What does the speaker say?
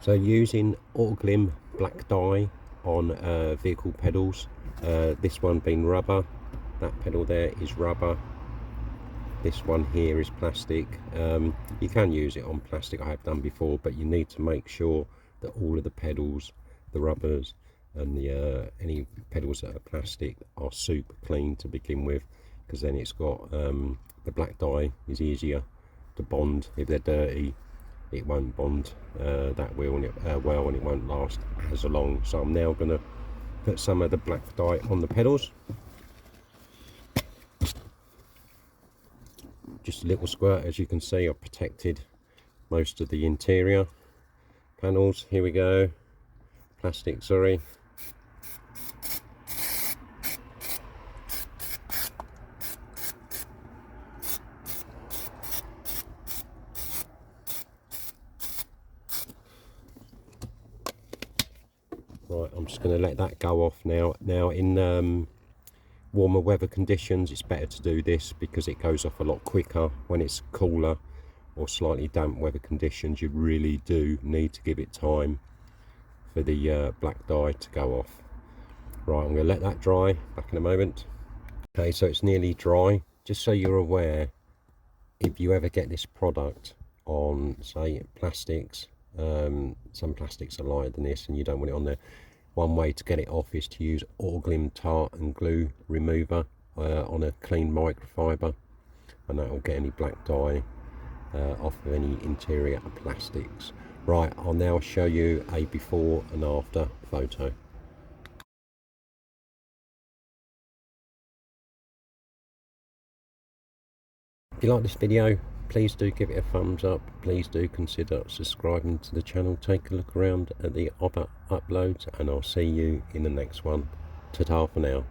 So using Autoglym black dye on vehicle pedals, this one being rubber, that pedal there is rubber, this one here is plastic. You can use it on plastic, I have done before, but you need to make sure that all of the pedals, the rubbers and the any pedals that are plastic are super clean to begin with, because then it's got the black dye is easier to bond. If they're dirty, it won't bond that well, and it won't last as long. So I'm now going to put some of the black dye on the pedals, just a little squirt. As you can see, I've protected most of the interior panels. Here we go, plastic, sorry. Right, I'm just going to let that go off now. Now in warmer weather conditions, it's better to do this because it goes off a lot quicker. When it's cooler or slightly damp weather conditions, you really do need to give it time for the black dye to go off. Right, I'm going to let that dry, back in a moment. Okay, so it's nearly dry. Just so you're aware, if you ever get this product on, say, plastics, some plastics are lighter than this and you don't want it on there, one way to get it off is to use Autoglym tart and glue remover on a clean microfiber, and that will get any black dye off of any interior plastics. Right, I'll now show you a before and after photo. If you like this video, please do give it a thumbs up. Please do consider subscribing to the channel. Take a look around at the other uploads, and I'll see you in the next one. Ta-ta for now.